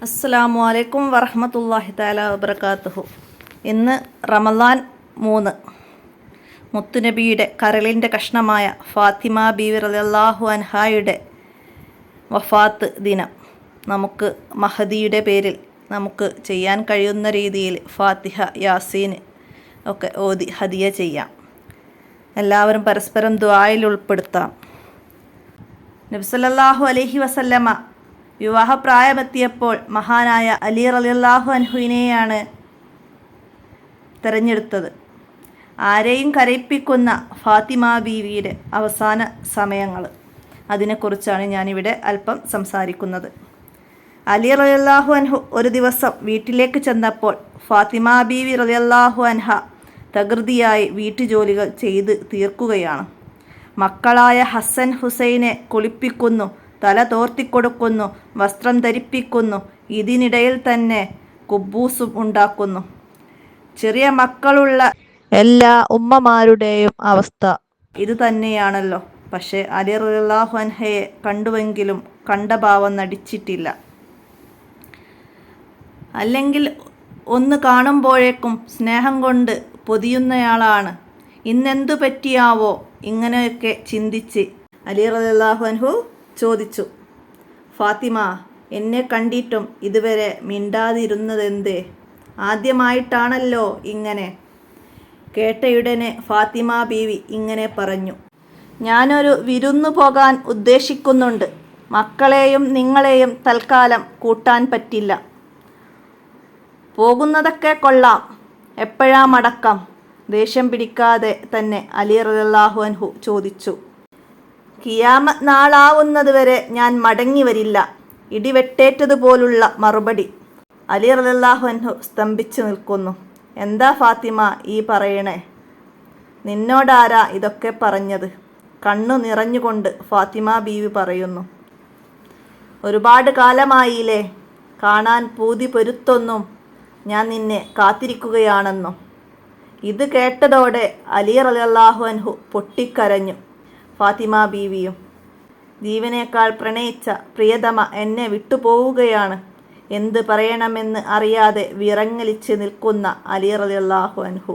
അസ്സലാമു അലൈക്കും വറഹ്മത്തുള്ളാഹി തആല വബറകാതുഹു. ഇന്ന് റമളാൻ 3, മുത്തുനബിയുടെ കരളിൻ്റെ കഷ്ണമായ ഫാത്തിമ ബീവി റളിയല്ലാഹു അൻഹായുടെ വഫാത്ത് ദിനം. നമുക്ക് മഹദിയുടെ പേരിൽ നമുക്ക് ചെയ്യാൻ കഴിയുന്ന രീതിയിൽ ഫാത്തിഹ, യാസീൻ ഒക്കെ ഓതി ഹദിയ ചെയ്യാം. എല്ലാവരും പരസ്പരം ദുആയിൽ ഉൾപ്പെടുത്താം. നബി സല്ലല്ലാഹു അലൈഹി വസല്ലമ വിവാഹപ്രായമെത്തിയപ്പോൾ മഹാനായ അലി റളിയല്ലാഹു അൻഹുവിനെയാണ് തിരഞ്ഞെടുത്തത്. ആരെയും കരയിപ്പിക്കുന്ന ഫാത്തിമ ബീവിയുടെ അവസാന സമയങ്ങൾ, അതിനെക്കുറിച്ചാണ് ഞാനിവിടെ അല്പം സംസാരിക്കുന്നത്. അലി റളിയല്ലാഹു അൻഹു ഒരു ദിവസം വീട്ടിലേക്ക് ചെന്നപ്പോൾ ഫാത്തിമ ബീവി റളിയല്ലാഹു അൻഹ തകൃതിയായി വീട്ടുജോലികൾ ചെയ്ത് തീർക്കുകയാണ്. മക്കളായ ഹസൻ ഹുസൈനെ കുളിപ്പിക്കുന്നു, തല തോർത്തിക്കൊടുക്കുന്നു, വസ്ത്രം ധരിപ്പിക്കുന്നു. ഇതിനിടയിൽ തന്നെ കുബൂസും ഉണ്ടാക്കുന്നു. ചെറിയ മക്കളുള്ള എല്ലാ ഉമ്മമാരുടെയും അവസ്ഥ ഇത് തന്നെയാണല്ലോ. പക്ഷേ അലി റളിയല്ലാഹു അൻഹയെ കണ്ടുവെങ്കിലും കണ്ട ഭാവം നടിച്ചിട്ടില്ല. അല്ലെങ്കിൽ ഒന്ന് കാണുമ്പോഴേക്കും സ്നേഹം കൊണ്ട് പൊതിയുന്നയാളാണ്. ഇന്നെന്തു പറ്റിയാവോ ഇങ്ങനെയൊക്കെ ചിന്തിച്ച് അലി റളിയല്ലാഹു അൻഹു ചോദിച്ചു, ഫാത്തിമ, എന്നെ കണ്ടിട്ടും ഇതുവരെ മിണ്ടാതിരുന്നതെന്തേ? ആദ്യമായിട്ടാണല്ലോ ഇങ്ങനെ. കേട്ടയുടനെ ഫാത്തിമ ബീവി ഇങ്ങനെ പറഞ്ഞു, ഞാനൊരു വിരുന്നു പോകാൻ ഉദ്ദേശിക്കുന്നുണ്ട്. മക്കളെയും നിങ്ങളെയും തൽക്കാലം കൂട്ടാൻ പറ്റില്ല. പോകുന്നതൊക്കെ കൊള്ളാം, എപ്പോഴാ മടക്കം? ദേഷ്യം പിടിക്കാതെ തന്നെ അലി റളിയല്ലാഹു അൻഹു ചോദിച്ചു. ഖിയാമത്ത് നാളാവുന്നത് വരെ ഞാൻ മടങ്ങി വരില്ല. ഇടിവെട്ടേറ്റതുപോലുള്ള മറുപടി. അലി റളിയല്ലാഹു അൻഹു സ്തംഭിച്ചു നിൽക്കുന്നു. എന്താ ഫാത്തിമ ഈ പറയണേ? നിന്നോടാരാ ഇതൊക്കെ പറഞ്ഞത്? കണ്ണു നിറഞ്ഞുകൊണ്ട് ഫാത്തിമ ബീവി പറയുന്നു, ഒരുപാട് കാലമായില്ലേ കാണാൻ, പൂതി പൊരുത്തൊന്നും ഞാൻ നിന്നെ കാത്തിരിക്കുകയാണെന്നോ? ഇത് കേട്ടതോടെ അലി റളിയല്ലാഹു അൻഹു പൊട്ടിക്കരഞ്ഞു. ഫാത്തിമ ബീവിയും, ജീവനേക്കാൾ പ്രണയിച്ച പ്രിയതമ എന്നെ വിട്ടുപോവുകയാണ്. എന്ത് പറയണമെന്ന് അറിയാതെ വിറങ്ങലിച്ച് നിൽക്കുന്ന അലി റളിയല്ലാഹു അൻഹു.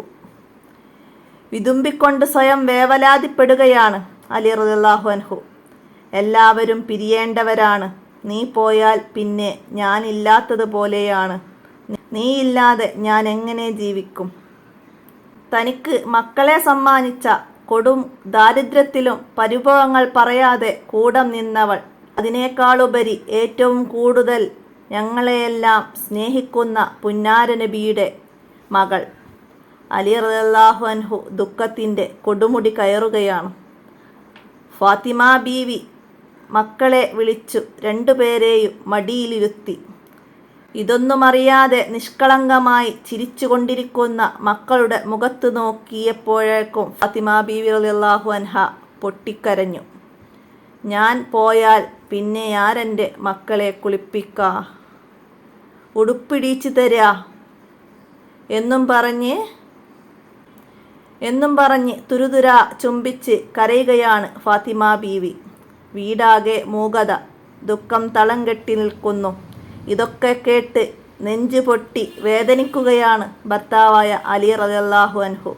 വിതുമ്പിക്കൊണ്ട് സ്വയം വേവലാതിപ്പെടുകയാണ് അലി റളിയല്ലാഹു അൻഹു. എല്ലാവരും പിരിയേണ്ടവരാണ്. നീ പോയാൽ പിന്നെ ഞാനില്ലാത്തതുപോലെയാണ്. നീയില്ലാതെ ഞാൻ എങ്ങനെ ജീവിക്കും? തനിക്ക് മക്കളെ സമ്മാനിച്ച കൊടും ദാരിദ്ര്യത്തിലും പരിഭവങ്ങൾ പറയാതെ കൂടെ നിന്നവൾ, അതിനേക്കാളുപരി ഏറ്റവും കൂടുതൽ ഞങ്ങളെയെല്ലാം സ്നേഹിക്കുന്ന പുന്നാര നബിയുടെ മകൾ. അലി റളിയല്ലാഹു അൻഹു ദുഃഖത്തിൻ്റെ കൊടുമുടി കയറുകയാണ്. ഫാത്തിമ ബീവി മക്കളെ വിളിച്ചു രണ്ടുപേരെയും മടിയിലിരുത്തി. ഇതൊന്നുമറിയാതെ നിഷ്കളങ്കമായി ചിരിച്ചുകൊണ്ടിരിക്കുന്ന മക്കളുടെ മുഖത്ത് നോക്കിയപ്പോഴേക്കും ഫാത്തിമ ബീവി റളിയല്ലാഹു അൻഹ പൊട്ടിക്കരഞ്ഞു. ഞാൻ പോയാൽ പിന്നെ ആരെൻ്റെ മക്കളെ കുളിപ്പിക്കാ, ഉടുപ്പിടിച്ച് തരാ എന്നും പറഞ്ഞ് തുരുതുരാ ചുംബിച്ച് കരയുകയാണ് ഫാത്തിമ ബീവി. വീടാകെ മൂകത, ദുഃഖം തളം കെട്ടി നിൽക്കുന്നു. ഇതൊക്കെ കേട്ട് നെഞ്ചു പൊട്ടി വേദനിക്കുകയാണ് ഭർത്താവായ അലി റളിയല്ലാഹു അൻഹു.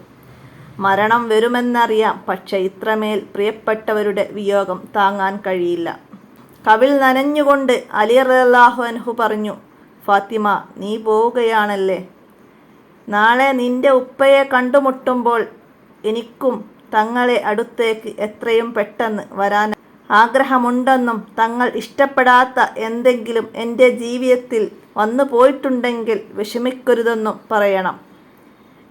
മരണം വരുമെന്നറിയാം, പക്ഷെ ഇത്രമേൽ പ്രിയപ്പെട്ടവരുടെ വിയോഗം താങ്ങാൻ കഴിയില്ല. കവിൾ നനഞ്ഞുകൊണ്ട് അലി റളിയല്ലാഹു അൻഹു പറഞ്ഞു, ഫാത്തിമ, നീ പോവുകയാണല്ലേ? നാളെ നിന്റെ ഉപ്പയെ കണ്ടുമുട്ടുമ്പോൾ എനിക്കും തങ്ങളെ അടുത്തേക്ക് എത്രയും പെട്ടെന്ന് വരാൻ ആഗ്രഹമുണ്ടെന്നും തങ്ങൾ ഇഷ്ടപ്പെടാത്ത എന്തെങ്കിലും എൻ്റെ ജീവിതത്തിൽ വന്നു പോയിട്ടുണ്ടെങ്കിൽ വിഷമിക്കരുതെന്നും പറയണം.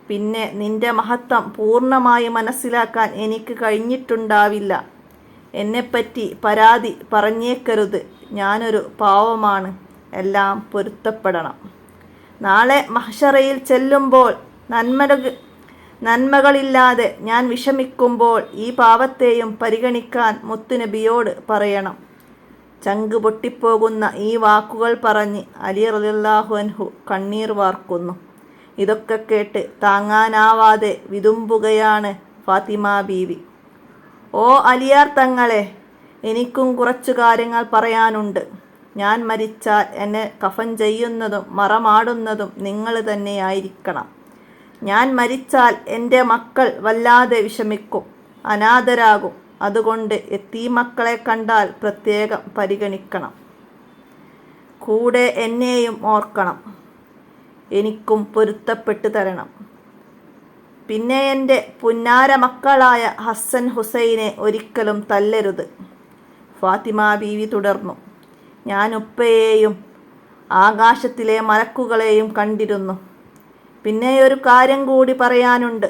പിന്നെ നിന്റെ മഹത്വം പൂർണ്ണമായി മനസ്സിലാക്കാൻ എനിക്ക് കഴിഞ്ഞിട്ടുണ്ടാവില്ല. എന്നെപ്പറ്റി പരാതി പറഞ്ഞേക്കരുത്. ഞാനൊരു പാവമാണ്, എല്ലാം പൊരുത്തപ്പെടണം. നാളെ മഹ്ശറയിൽ ചെല്ലുമ്പോൾ നന്മകളില്ലാതെ ഞാൻ വിഷമിക്കുമ്പോൾ ഈ പാവത്തെയും പരിഗണിക്കാൻ മുത്തുനബിയോട് പറയണം. ചങ്ക് പൊട്ടിപ്പോകുന്ന ഈ വാക്കുകൾ പറഞ്ഞ് അലി റളിയല്ലാഹു അൻഹു കണ്ണീർ വാർക്കുന്നു. ഇതൊക്കെ കേട്ട് താങ്ങാനാവാതെ വിതുമ്പുകയാണ് ഫാത്തിമ ബീവി. ഓ അലിയാർ തങ്ങളെ, എനിക്കും കുറച്ചു കാര്യങ്ങൾ പറയാനുണ്ട്. ഞാൻ മരിച്ചാൽ എന്നെ കഫൻ ചെയ്യുന്നതും മറമാടുന്നതും നിങ്ങൾ തന്നെയായിരിക്കണം. ഞാൻ മരിച്ചാൽ എൻ്റെ മക്കൾ വല്ലാതെ വിഷമിക്കും, അനാഥരാകും. അതുകൊണ്ട് യതീമക്കളെ കണ്ടാൽ പ്രത്യേകം പരിഗണിക്കണം. കൂടെ എന്നെയും ഓർക്കണം, എനിക്കും പൊരുത്തപ്പെട്ടു തരണം. പിന്നെ എൻ്റെ പുന്നാര മക്കളായ ഹസ്സൻ ഹുസൈനെ ഒരിക്കലും തല്ലരുത്. ഫാത്തിമ ബീവി തുടർന്നു. ഞാൻ ഉപ്പയെയും ആകാശത്തിലെ മലക്കുകളെയും കണ്ടിരുന്നു. പിന്നെ ഒരു കാര്യം കൂടി പറയാനുണ്ട്.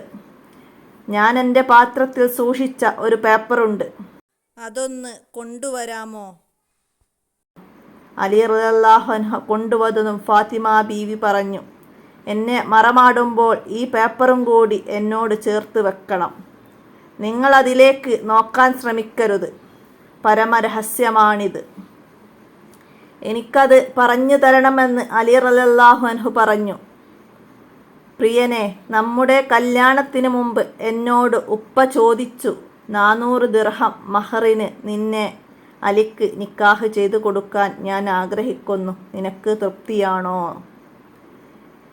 ഞാൻ എൻ്റെ പാത്രത്തിൽ സൂക്ഷിച്ച ഒരു പേപ്പറുണ്ട്, അതൊന്ന് കൊണ്ടുവരാമോ? അലി റളിയല്ലാഹു അൻഹു കൊണ്ടുവന്നതും ഫാത്തിമ ബീവി പറഞ്ഞു, എന്നെ മറമാടുമ്പോൾ ഈ പേപ്പറും കൂടി എന്നോട് ചേർത്ത് വെക്കണം. നിങ്ങളതിലേക്ക് നോക്കാൻ ശ്രമിക്കരുത്, പരമരഹസ്യമാണിത്. എനിക്കത് പറഞ്ഞു തരണമെന്ന് അലി റളിയല്ലാഹു അൻഹു പറഞ്ഞു. പ്രിയനെ, നമ്മുടെ കല്യാണത്തിന് മുമ്പ് എന്നോട് ഉപ്പ ചോദിച്ചു, 400 ദിർഹം മഹറിന് നിന്നെ അലിക്ക് നിക്കാഹ് ചെയ്തു കൊടുക്കാൻ ഞാൻ ആഗ്രഹിക്കുന്നു. നിനക്ക് തൃപ്തിയാണോ?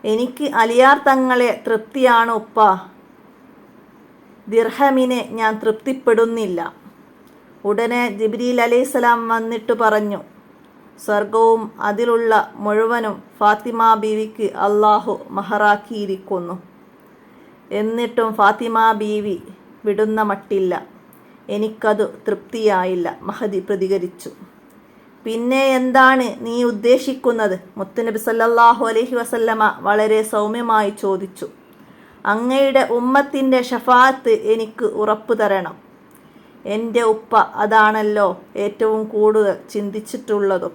എനിക്ക് അലിയാർ തങ്ങളെ തൃപ്തിയാണ് ഉപ്പ. ദിർഹമിനെ ഞാൻ തൃപ്തിപ്പെടുന്നില്ല. ഉടനെ ജിബ്രീൽ അലൈഹിസ്സലാം വന്നിട്ട് പറഞ്ഞു, സ്വർഗവും അതിലുള്ള മുഴുവനും ഫാത്തിമ ബീവിക്ക് അള്ളാഹു മഹറാക്കിയിരിക്കുന്നു. എന്നിട്ടും ഫാത്തിമ ബീവി വിടുന്ന മട്ടില്ല. എനിക്കതു തൃപ്തിയായില്ല, മഹദി പ്രതികരിച്ചു. പിന്നെ എന്താണ് നീ ഉദ്ദേശിക്കുന്നത്? മുത്തുനബി സല്ലല്ലാഹു അലൈഹി വസല്ലമ വളരെ സൗമ്യമായി ചോദിച്ചു. അങ്ങയുടെ ഉമ്മത്തിൻ്റെ ഷഫാഅത്ത് എനിക്ക് ഉറപ്പു തരണം. എൻ്റെ ഉപ്പ അതാണല്ലോ ഏറ്റവും കൂടുതൽ ചിന്തിച്ചിട്ടുള്ളതും.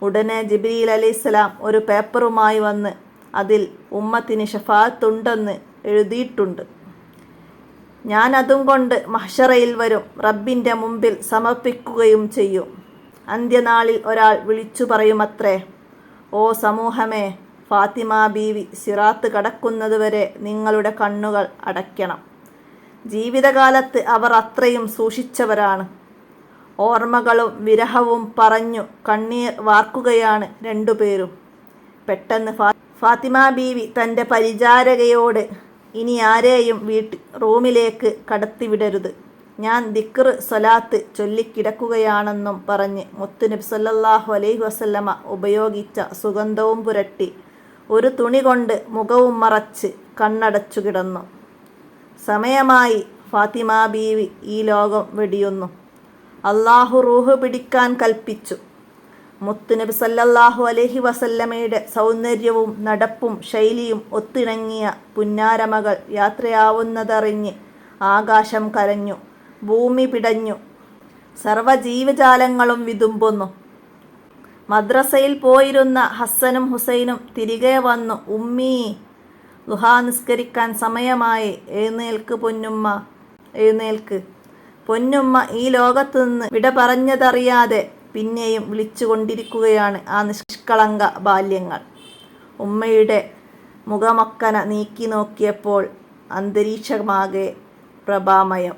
ഉടനെ ജിബ്രീൽ അലൈഹിസ്സലാം ഒരു പേപ്പറുമായി വന്ന് അതിൽ ഉമ്മത്തിന് ഷഫാഅത്തുണ്ടെന്ന് എഴുതിയിട്ടുണ്ട്. ഞാൻ അതും കൊണ്ട് മഹ്ശറയിൽ വരും, റബ്ബിൻ്റെ മുമ്പിൽ സമർപ്പിക്കുകയും ചെയ്യും. അന്ത്യനാളിൽ ഒരാൾ വിളിച്ചു പറയുമത്രേ, ഓ സമൂഹമേ, ഫാത്തിമ ബീവി സിറാത്ത് കടക്കുന്നതുവരെ നിങ്ങളുടെ കണ്ണുകൾ അടയ്ക്കണം. ജീവിതകാലത്ത് അവർ അത്രയും സൂക്ഷിച്ചവരാണ്. ഓർമ്മകളും വിരഹവും പറഞ്ഞു കണ്ണീർ വാർക്കുകയാണ് രണ്ടുപേരും. പെട്ടെന്ന് ഫാത്തിമ ബീവി തൻ്റെ പരിചാരകയോട്, ഇനി ആരെയും റൂമിലേക്ക് കടത്തിവിടരുത്, ഞാൻ ദിക്ർ സ്വലാത്ത് ചൊല്ലിക്കിടക്കുകയാണെന്നും പറഞ്ഞ് മുത്തുനബി സല്ലല്ലാഹു അലൈഹി വസല്ലമ ഉപയോഗിച്ച സുഗന്ധവും പുരട്ടി ഒരു തുണി കൊണ്ട് മുഖവും മറച്ച് കണ്ണടച്ചു കിടന്നു. സമയമായി. ഫാത്തിമ ബീവി ഈ ലോകം വെടിയുന്നു. അള്ളാഹു റൂഹ് പിടിക്കാൻ കൽപ്പിച്ചു. മുത്തുനബി സല്ലല്ലാഹു അലൈഹി വസല്ലമയുടെ സൗന്ദര്യവും നടപ്പും ശൈലിയും ഒത്തിണങ്ങിയ പുന്നാരമകൾ യാത്രയാവുന്നതറിഞ്ഞ് ആകാശം കരഞ്ഞു, ഭൂമി പിടഞ്ഞു, സർവ്വജീവജാലങ്ങളും വിതുമ്പുന്നു. മദ്രസയിൽ പോയിരുന്ന ഹസ്സനും ഹുസൈനും തിരികെ വന്നു. ഉമ്മീ, ളുഹാ നിസ്കരിക്കാൻ സമയമായി, എഴുന്നേൽക്ക് പൊന്നുമ്മ, എഴുന്നേൽക്ക്. പൊന്നുമ്മ ഈ ലോകത്തു നിന്ന് വിട പറഞ്ഞതറിയാതെ പിന്നെയും വിളിച്ചുകൊണ്ടിരിക്കുകയാണ് ആ നിഷ്കളങ്ക ബാല്യങ്ങൾ. ഉമ്മയുടെ മുഖമൊക്കന നീക്കി നോക്കിയപ്പോൾ അന്തരീക്ഷമാകെ പ്രഭാമയം.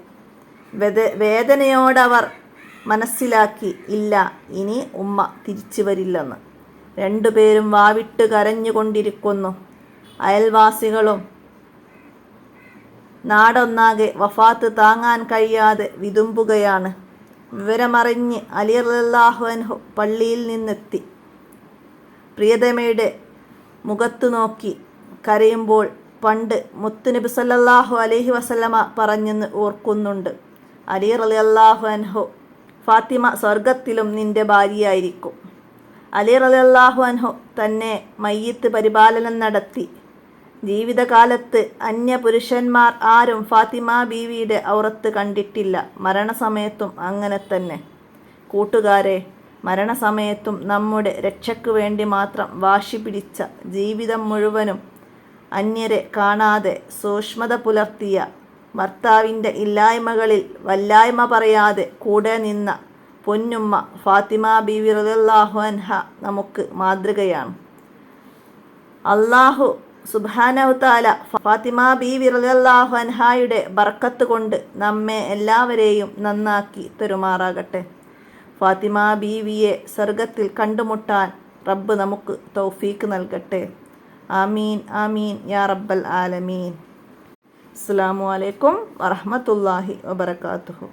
വേദനയോടവർ മനസ്സിലാക്കി, ഇല്ല, ഇനി ഉമ്മ തിരിച്ചു വരില്ലെന്ന്. രണ്ടുപേരും വാവിട്ട് കരഞ്ഞുകൊണ്ടിരിക്കുന്നു. അയൽവാസികളും നാടൊന്നാകെ വഫാത്ത് താങ്ങാൻ കഴിയാതെ വിതുമ്പുകയാണ്. വിവരമറിഞ്ഞ് അലി റളിയല്ലാഹു അൻഹു പള്ളിയിൽ നിന്നെത്തി. പ്രിയതമയുടെ മുഖത്തു നോക്കി കരയുമ്പോൾ പണ്ട് മുത്തുനബി സല്ലല്ലാഹു അലൈഹി വസല്ലമ പറഞ്ഞെന്ന് ഓർക്കുന്നുണ്ട്. അലി റളിയല്ലാഹു അൻഹു, ഫാത്തിമ സ്വർഗത്തിലും നിന്റെ ഭാര്യയായിരിക്കും. അലി റളിയല്ലാഹു അൻഹു തന്നെ മയ്യിത്ത് പരിപാലനം നടത്തി. ജീവിതകാലത്ത് അന്യപുരുഷന്മാർ ആരും ഫാത്തിമ ബീവിയുടെ ഔറത്ത് കണ്ടിട്ടില്ല. മരണസമയത്തും അങ്ങനെ തന്നെ. കൂട്ടുകാരെ, മരണസമയത്തും നമ്മുടെ രക്ഷയ്ക്കു വേണ്ടി മാത്രം വാശി പിടിച്ച, ജീവിതം മുഴുവനും അന്യരെ കാണാതെ സൂക്ഷ്മത പുലർത്തിയ, ഭർത്താവിൻ്റെ ഇല്ലായ്മകളിൽ വല്ലായ്മ പറയാതെ കൂടെ നിന്ന പൊന്നുമ്മ ഫാത്തിമ ബീവി റളിയല്ലാഹു അൻഹ നമുക്ക് മാതൃകയാണ്. അല്ലാഹു സുബ്ഹാനഹു തആല ഫാത്തിമ ബീവി റളിയല്ലാഹു അൻഹായുടെ ബർക്കത്ത് കൊണ്ട് നമ്മെ എല്ലാവരെയും നന്നാക്കി തരുമാറാകട്ടെ. ഫാത്തിമ ബീവിയെ സ്വർഗത്തിൽ കണ്ടുമുട്ടാൻ റബ്ബ് നമുക്ക് തൗഫീക്ക് നൽകട്ടെ. ആമീൻ ആമീൻ യാ റബ്ബൽ ആലമീൻ. അസ്സലാമു അലൈക്കും വറഹ്മത്തുള്ളാഹി വബറകാതുഹു.